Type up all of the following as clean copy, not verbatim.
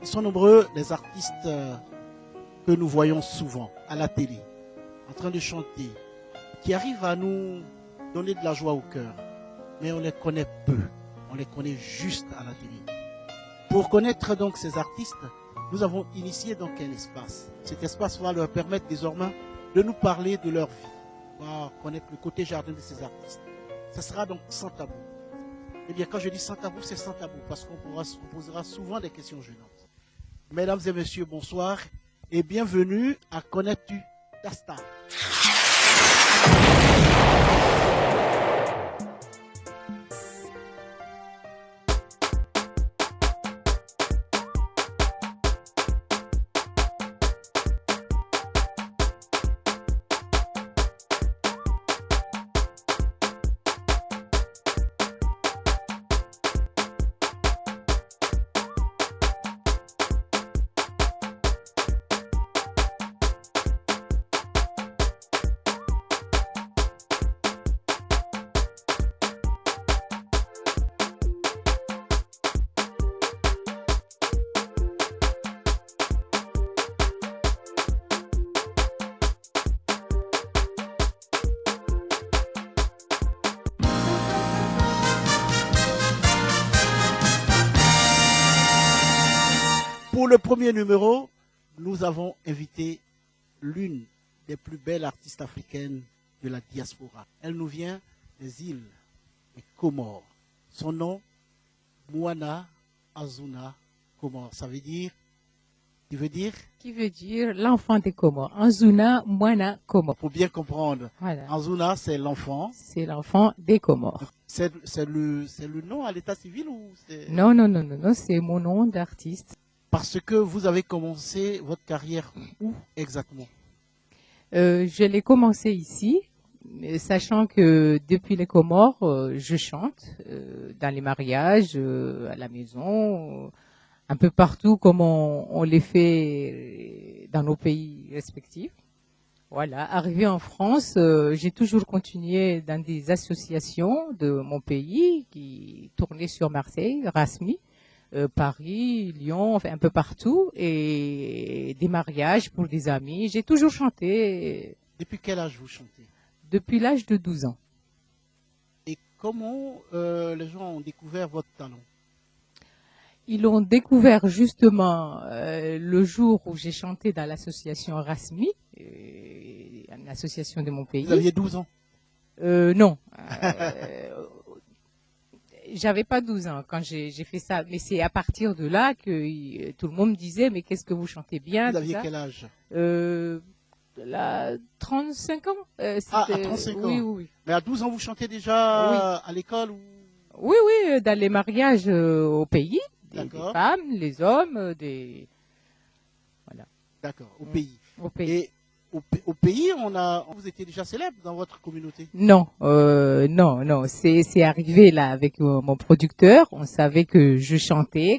sont nombreux les artistes que nous voyons souvent à la télé, en train de chanter, qui arrivent à nous donner de la joie au cœur. Mais on les connaît peu, on les connaît juste à la télé. Pour connaître donc ces artistes, nous avons initié donc un espace. Cet espace va leur permettre désormais de nous parler de leur vie. On va connaître le côté jardin de ces artistes. Ce sera donc sans tabou. Eh bien, quand je dis sans tabou, c'est sans tabou, parce qu'on posera souvent des questions gênantes. Mesdames et messieurs, bonsoir, et bienvenue à Connais-tu ta star? Pour le premier numéro, nous avons invité l'une des plus belles artistes africaines de la diaspora. Elle nous vient des îles des Comores. Son nom, Moana Azuna Comores. Ça veut dire, qui veut dire l'enfant des Comores. Azuna Moana Comores. Pour bien comprendre, Voilà. Azuna c'est l'enfant. C'est l'enfant des Comores. C'est le nom à l'état civil ou c'est... Non, c'est mon nom d'artiste. Parce que vous avez commencé votre carrière où exactement? Je l'ai commencé ici, sachant que depuis les Comores, je chante dans les mariages, à la maison, un peu partout comme on les fait dans nos pays respectifs. Voilà, arrivé en France, j'ai toujours continué dans des associations de mon pays qui tournaient sur Marseille, Rasmi. Paris, Lyon, enfin un peu partout, et des mariages pour des amis. J'ai toujours chanté. Depuis quel âge vous chantez? Depuis l'âge de 12 ans. Et comment les gens ont découvert votre talent? Ils l'ont découvert justement le jour où j'ai chanté dans l'association Rasmi, une association de mon pays. Vous aviez 12 ans? Non. J'avais pas 12 ans quand j'ai fait ça, mais c'est à partir de là que tout le monde me disait mais qu'est-ce que vous chantez bien. Vous aviez quel âge? 35 ans. À 35 ans. Oui. Mais à 12 ans, vous chantez déjà à l'école ou... Oui, dans les mariages au pays, des femmes, les hommes, voilà. D'accord, au pays. Au pays. Et au pays, vous étiez déjà célèbre dans votre communauté? Non, c'est arrivé là avec mon producteur. On savait que je chantais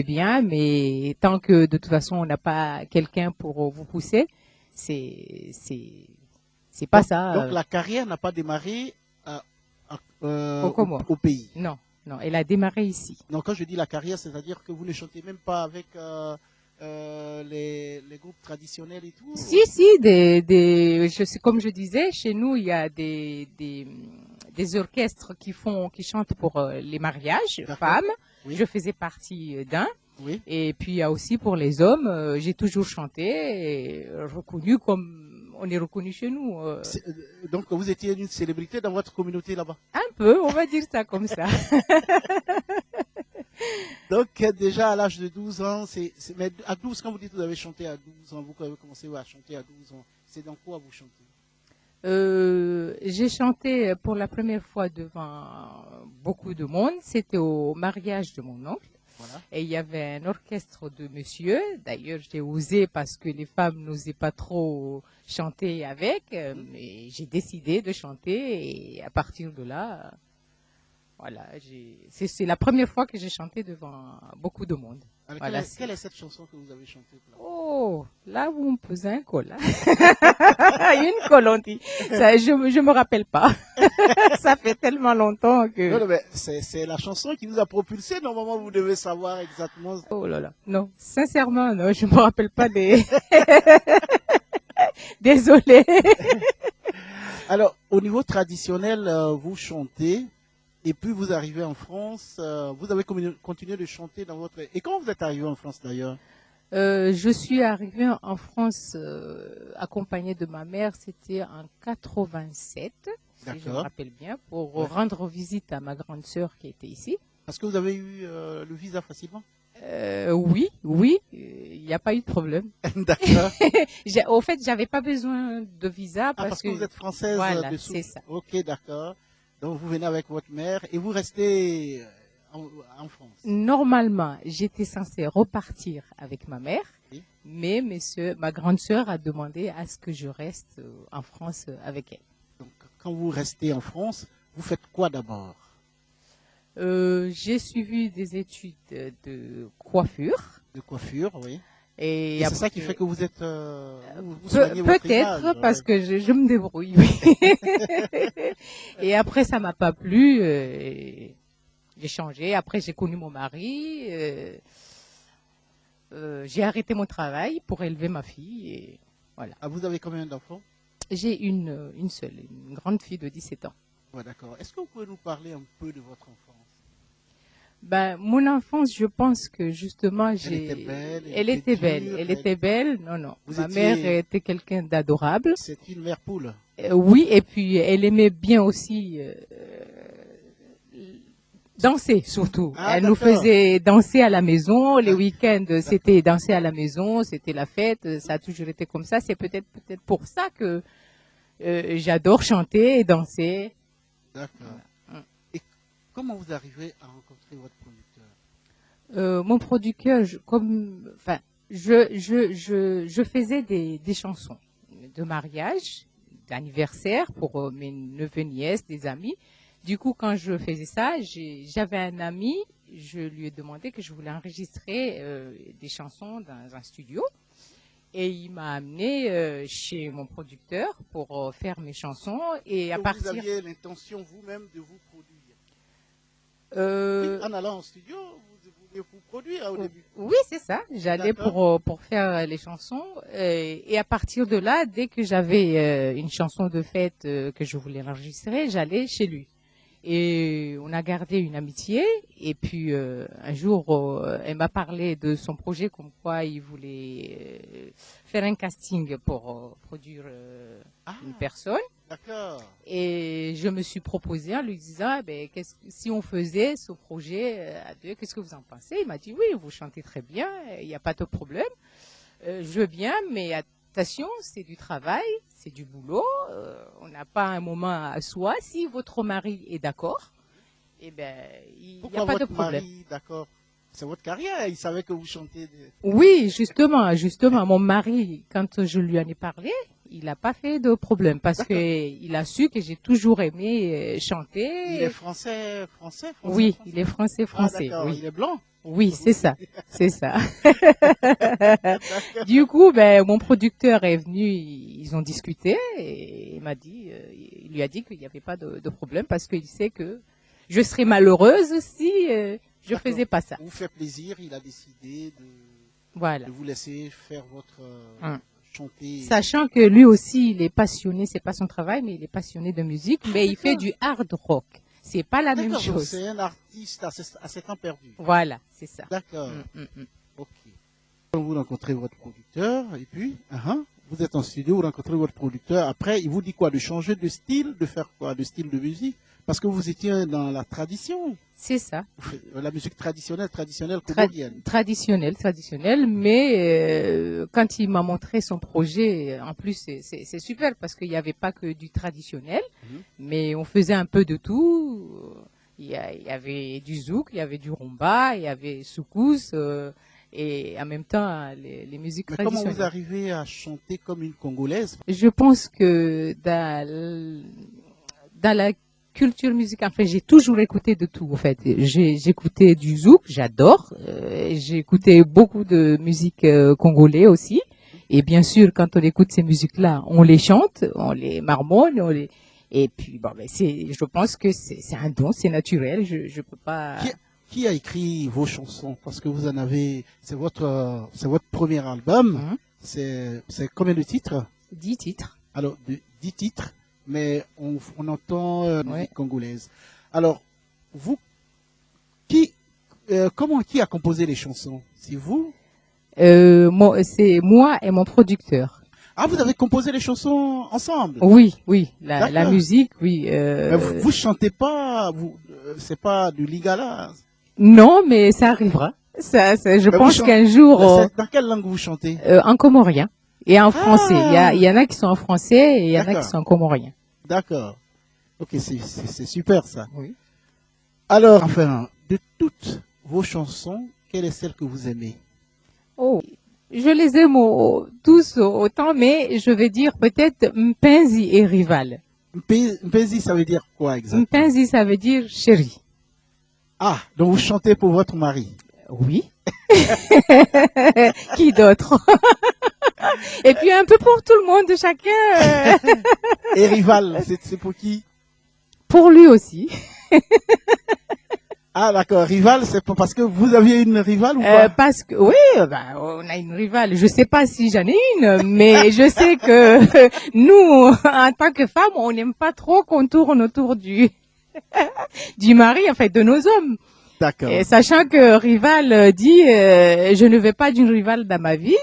bien, mais tant que de toute façon on n'a pas quelqu'un pour vous pousser, c'est pas ça. Donc la carrière n'a pas démarré au pays? Non, elle a démarré ici. Donc quand je dis la carrière, c'est-à-dire que vous ne chantez même pas avec les groupes traditionnels et tout? Si, comme je disais, chez nous, il y a des orchestres qui chantent pour les mariages, femmes. Oui. Je faisais partie d'un. Oui. Et puis, il y a aussi pour les hommes, j'ai toujours chanté, et reconnu comme on est reconnu chez nous. Donc, vous étiez une célébrité dans votre communauté là-bas? Un peu, on va dire ça comme ça. Donc, déjà à l'âge de 12 ans, mais à 12, quand vous dites que vous avez chanté à 12 ans, vous avez commencé à chanter à 12 ans, c'est dans quoi vous chantez? J'ai chanté pour la première fois devant beaucoup de monde. C'était au mariage de mon oncle. Voilà. Et il y avait un orchestre de monsieur. D'ailleurs, j'ai osé parce que les femmes n'osaient pas trop chanter avec. Mais j'ai décidé de chanter et à partir de là... Voilà, c'est la première fois que j'ai chanté devant beaucoup de monde. Alors, Voilà, quelle est cette chanson que vous avez chantée pour la Oh, là vous me posez un col. Là. Une colle, on dit. Ça, je me rappelle pas. Ça fait tellement longtemps Non, que. non, mais c'est la chanson qui vous a propulsé. Normalement, vous devez savoir exactement. Oh là là. Non, sincèrement, non, je me rappelle pas des. Désolée. Alors, au niveau traditionnel, vous chantez, et puis vous arrivez en France, vous avez continué de chanter dans votre... Et quand vous êtes arrivé en France d'ailleurs? Je suis arrivée en France accompagnée de ma mère, c'était en 87, si je me rappelle bien, pour rendre visite à ma grande sœur qui était ici. Parce que vous avez eu le visa facilement? Oui, il n'y a pas eu de problème. D'accord. Au fait, j'avais pas besoin de visa parce que vous êtes française voilà, dessous. c'est ça. Ok, d'accord. Donc vous venez avec votre mère et vous restez en France. Normalement, j'étais censée repartir avec ma mère, Oui. mais ma grande sœur a demandé à ce que je reste en France avec elle. Donc quand vous restez en France, vous faites quoi d'abord? J'ai suivi des études de coiffure. De coiffure, oui. Et c'est ça qui fait que vous êtes... vous soignez votre image, peut-être parce que je me débrouille, oui. Et après, ça m'a pas plu. J'ai changé. Après, j'ai connu mon mari. J'ai arrêté mon travail pour élever ma fille. Et voilà. Ah, vous avez combien d'enfants? J'ai une seule, une grande fille de 17 ans. Ouais, d'accord. Est-ce que vous pouvez nous parler un peu de votre enfance? Ben, mon enfance, je pense que justement, Elle était belle. Elle était belle. Non. Ma mère était quelqu'un d'adorable. C'est une mère poule. Oui, et puis elle aimait bien aussi danser, surtout. Elle nous faisait danser à la maison. Les week-ends, c'était danser à la maison, c'était la fête. Ça a toujours été comme ça. C'est peut-être pour ça que j'adore chanter et danser. D'accord. Et comment vous arrivez à rencontrer votre producteur? Mon producteur, je faisais des chansons de mariage, d'anniversaire pour mes neveux, nièces, des amis. Du coup, quand je faisais ça, j'avais un ami, je lui ai demandé que je voulais enregistrer des chansons dans un studio. Et il m'a amené chez mon producteur pour faire mes chansons. Et à partir... Vous aviez l'intention vous-même de vous produire? En allant au studio, vous vouliez vous produire au début? Oui, c'est ça. J'allais pour faire les chansons. Et à partir de là, dès que j'avais une chanson de fête que je voulais enregistrer, j'allais chez lui. Et on a gardé une amitié. Et puis un jour, elle m'a parlé de son projet, comme quoi il voulait faire un casting pour produire une personne. D'accord. Et je me suis proposée en lui disant, si on faisait ce projet à deux, qu'est-ce que vous en pensez? Il m'a dit, oui, vous chantez très bien, il n'y a pas de problème. Je veux bien, mais attention, c'est du travail, c'est du boulot. On n'a pas un moment à soi. Si votre mari est d'accord, il n'y a pas de problème. Mari, d'accord. C'est votre carrière, il savait que vous chantez. Oui, justement, mon mari, quand je lui en ai parlé, il n'a pas fait de problème parce qu'il a su que j'ai toujours aimé chanter. Il est français? Oui, il est français. Ah, oui. Il est blanc? Oui, c'est ça. Du coup, mon producteur est venu, ils ont discuté et il lui a dit qu'il n'y avait pas de problème parce qu'il sait que je serais malheureuse si je faisais pas ça. Vous fait plaisir, il a décidé de vous laisser faire votre chanter. Sachant que lui aussi, il est passionné, c'est pas son travail, mais il est passionné de musique, mais il fait du hard rock. C'est pas la même chose. C'est un artiste à ses temps perdu. Voilà, c'est ça. D'accord. Ok. Vous rencontrez votre producteur et puis, vous êtes en studio, vous rencontrez votre producteur. Après, il vous dit quoi? De changer de style, de faire quoi? De style de musique? Parce que vous étiez dans la tradition. C'est ça. La musique traditionnelle congolienne. Traditionnelle, mais quand il m'a montré son projet, en plus c'est super parce qu'il n'y avait pas que du traditionnel, mais on faisait un peu de tout. Il y avait du zouk, il y avait du rumba, il y avait soukous, et en même temps les musiques traditionnelles. Comment vous arrivez à chanter comme une Congolaise? Je pense que dans la culture musicale. En fait, j'ai toujours écouté de tout. En fait, j'écoutais du zouk, j'adore. J'ai écouté beaucoup de musique congolais aussi. Et bien sûr, quand on écoute ces musiques-là, on les chante, on les marmonne, et puis bon, ben je pense que c'est un don, c'est naturel. Je peux pas. Qui a écrit vos chansons? Parce que vous en avez, c'est votre premier album. C'est combien de titres? 10 titres. Alors, 10 titres, mais on entend musique congolaise. Alors, vous, qui a composé les chansons? C'est vous? C'est moi et mon producteur. Ah, vous avez composé les chansons ensemble? Oui, la musique, oui. Mais vous chantez pas, c'est pas du lingala. Non, mais ça arrivera. Je pense qu'un jour. Dans quelle langue vous chantez? En comorien et en français. Il y en a qui sont en français et il y en a qui sont en comorien. D'accord. Ok, c'est super ça. Oui. Alors, enfin, de toutes vos chansons, quelle est celle que vous aimez? Oh, je les aime tous autant, mais je vais dire peut-être Mpenzi et Rival. Mpenzi, ça veut dire quoi exactement? Mpenzi, ça veut dire chérie. Ah, donc vous chantez pour votre mari? Oui. Qui d'autre? Et puis un peu pour tout le monde, chacun. Et Rival, c'est pour qui? Pour lui aussi. Ah d'accord, Rival, c'est parce que vous aviez une rivale ou pas? Parce que oui, on a une rivale. Je sais pas si j'en ai une, mais je sais que nous, en tant que femmes, on n'aime pas trop qu'on tourne autour du mari, en fait, de nos hommes. D'accord. Et sachant que Rival dit, je ne veux pas d'une rivale dans ma vie,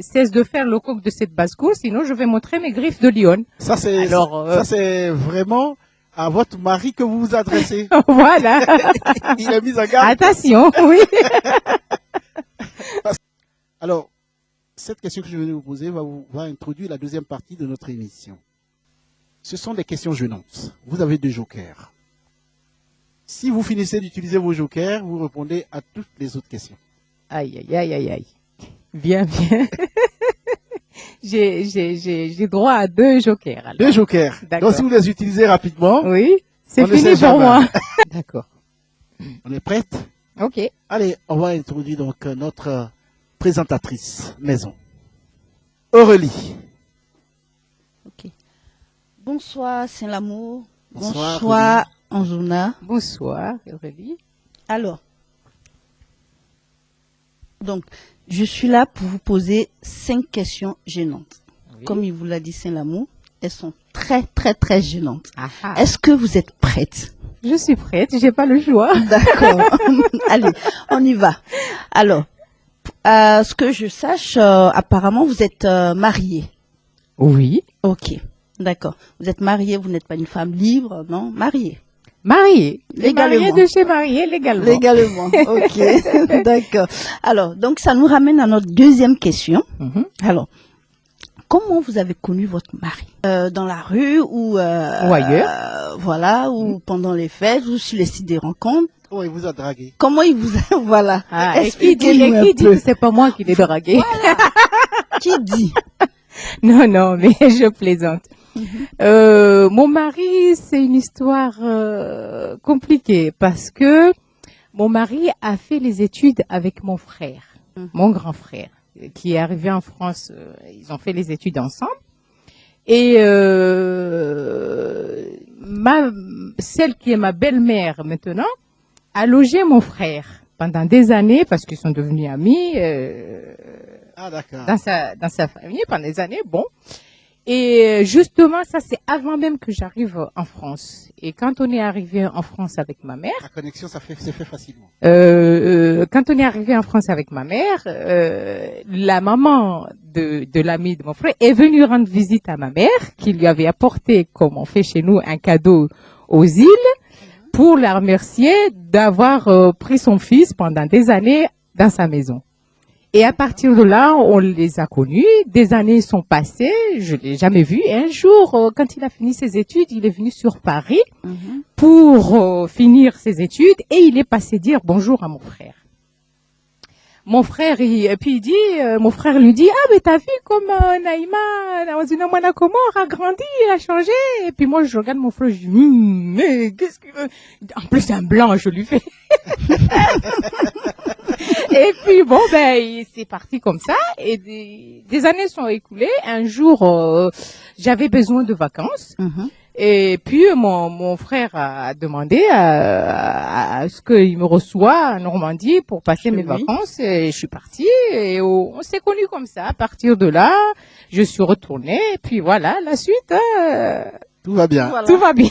cesse de faire le coq de cette basse-cour, sinon je vais montrer mes griffes de lion. Ça c'est vraiment à votre mari que vous vous adressez. Voilà. Il est mis en garde. Attention, oui. Alors, cette question que je vais vous poser va introduire la deuxième partie de notre émission. Ce sont des questions gênantes. Vous avez 2 jokers. Si vous finissez d'utiliser vos jokers, vous répondez à toutes les autres questions. Aïe, aïe, aïe, aïe, aïe. Bien, bien. J'ai droit à 2 jokers. Alors. 2 jokers. Donc si vous les utilisez rapidement. Oui, c'est fini pour moi. D'accord. On est prête? Ok. Allez, on va introduire donc notre présentatrice maison. Aurélie. Ok. Bonsoir Saint-Lamour. Bonsoir Anjouna. Bonsoir Aurélie. Alors, donc, je suis là pour vous poser 5 questions gênantes. Oui. Comme il vous l'a dit Saint-Lamour, elles sont très, très, très gênantes. Est-ce que vous êtes prête? Je suis prête, j'ai pas le choix. D'accord. Allez, on y va. Alors, ce que je sache, apparemment, vous êtes mariée. Oui. Ok, d'accord. Vous êtes mariée, vous n'êtes pas une femme libre, non? Mariée. Mariée. Légalement. Mariée de chez mariée, légalement. Légalement, ok. D'accord. Alors, donc ça nous ramène à notre deuxième question. Alors, comment vous avez connu votre mari? Dans la rue ou ailleurs. Voilà, ou pendant les fêtes, ou sur les sites des rencontres. Comment il vous a dragué? Comment il vous a... Voilà. Expliquez-nous un peu. Qui dit que c'est pas moi qui l'ai dragué? Voilà. Qui dit? Non, mais je plaisante. Mon mari, c'est une histoire compliquée parce que mon mari a fait les études avec mon frère, mon grand frère, qui est arrivé en France. Ils ont fait les études ensemble. Et celle qui est ma belle-mère maintenant a logé mon frère pendant des années parce qu'ils sont devenus amis dans sa famille pendant des années. Bon. Et justement, ça c'est avant même que j'arrive en France. Et quand on est arrivé en France avec ma mère... La connexion, s'est fait facilement. Quand on est arrivé en France avec ma mère, la maman de l'ami de mon frère est venue rendre visite à ma mère, qui lui avait apporté, comme on fait chez nous, un cadeau aux îles, pour la remercier d'avoir pris son fils pendant des années dans sa maison. Et à partir de là, on les a connus. Des années sont passées, je l'ai jamais vu. Et un jour, quand il a fini ses études, il est venu sur Paris pour finir ses études et il est passé dire bonjour à mon frère. mon frère, et puis mon frère lui dit, ah, mais t'as vu comme Naïma, Anzuna Mwana Comore a grandi, il a changé. Et puis moi, je regarde mon frère, je dis, mais qu'est-ce qu'il veut? En plus, c'est un blanc, je lui fais. Et puis bon, ben, c'est parti comme ça. Et des années sont écoulées. Un jour, j'avais besoin de vacances. Et puis mon frère a demandé à ce qu'il me reçoit en Normandie pour passer mes vacances. Et je suis partie et on s'est connus comme ça. À partir de là, je suis retournée. Et puis voilà, la suite. Tout va bien. Voilà. Tout va bien.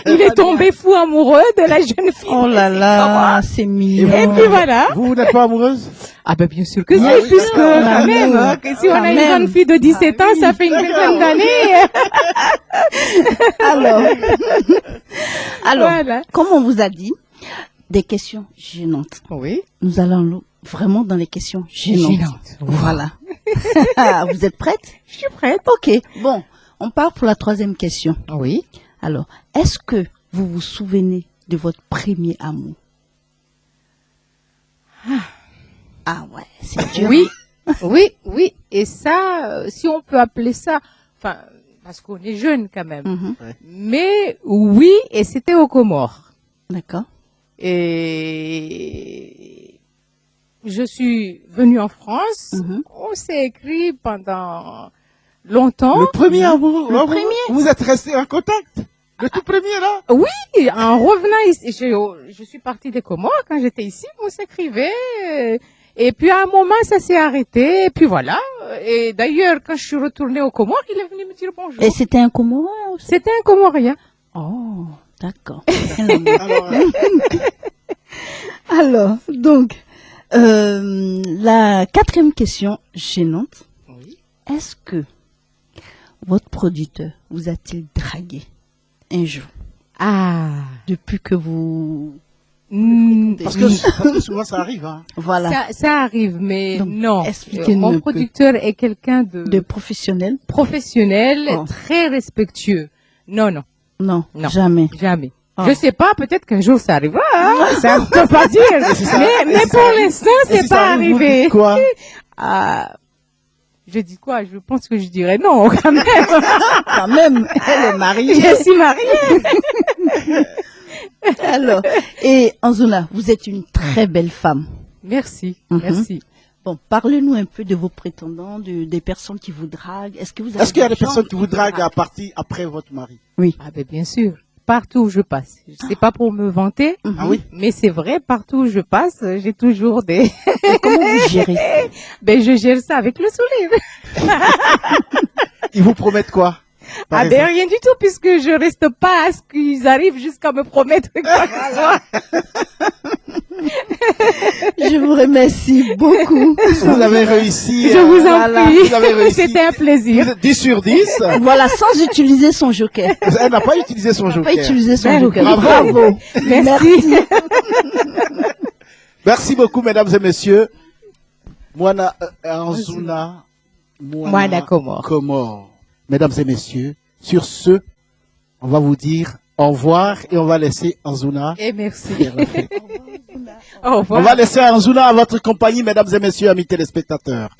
Il est tombé fou amoureux de la jeune fille. Oh là là, c'est mignon. Et puis voilà. Vous n'êtes pas amoureuse? Ah ben bien sûr que si, puisque quand même, que si on a une jeune fille de 17 ans, ça fait une vingtaine d'années. Alors, voilà. Comme on vous a dit, des questions gênantes. Oui. Nous allons vraiment dans les questions gênantes. Voilà. Vous êtes prête? Je suis prête. Ok. Bon, on part pour la troisième question. Oui. Alors, est-ce que vous vous souvenez de votre premier amour? Ah ouais, c'est dur. Oui. Et ça, si on peut appeler ça, enfin, parce qu'on est jeune quand même. Mais oui, et c'était aux Comores. D'accord. Et je suis venue en France. On s'est écrit pendant longtemps. Le premier amour. Le premier. Vous êtes resté en contact? Le tout premier là? Oui, en revenant ici, je suis partie des Comores quand j'étais ici, on s'écrivait. Et puis à un moment, ça s'est arrêté. Et puis voilà. Et d'ailleurs, quand je suis retournée aux Comores, il est venu me dire bonjour. Et c'était un Comorien aussi? C'était un Comorien. Oh, d'accord. Alors, donc, la quatrième question gênante. Oui. Est-ce que votre producteur vous a-t-il dragué un jour? Ah. Depuis que vous... Parce que souvent ça arrive. Hein. Voilà. Ça arrive, mais donc, non. Expliquez-nous. Mon producteur est quelqu'un de professionnel. Professionnel, très respectueux. Non, jamais. Oh. Je sais pas, peut-être qu'un jour ça arrivera. Hein? Ça ne peut pas dire. mais pour l'instant, c'est pas arrivé. Quoi? Je dis quoi? Je pense que je dirais non, quand même. Quand même, elle est mariée. Je suis mariée. Alors, et Anzuna, vous êtes une très belle femme. Merci, merci. Bon, parlez-nous un peu de vos prétendants, des personnes qui vous draguent. Est-ce qu'il y a des personnes qui vous draguent à partir après votre mari? Oui. Ah ben bien sûr. Partout où je passe. C'est pas pour me vanter, mais c'est vrai, partout où je passe, j'ai toujours des... Et comment vous gérez? Ben je gère ça avec le sourire. Ils vous promettent quoi? Ah ben rien du tout, puisque je reste pas à ce qu'ils arrivent jusqu'à me promettre quoi que ce soit. Je vous remercie beaucoup. Vous avez réussi. Je vous en prie. C'était un plaisir. 10 sur 10. Voilà, sans utiliser son joker. Elle n'a pas utilisé son joker. Pas utilisé son joker. Bravo. Merci. Merci beaucoup, mesdames et messieurs. Mwana Anzuna Mwana Comore. Mesdames et messieurs, sur ce, on va vous dire au revoir et on va laisser Anzuna. Et merci. Au revoir. On va laisser Anzuna à votre compagnie, mesdames et messieurs, amis téléspectateurs.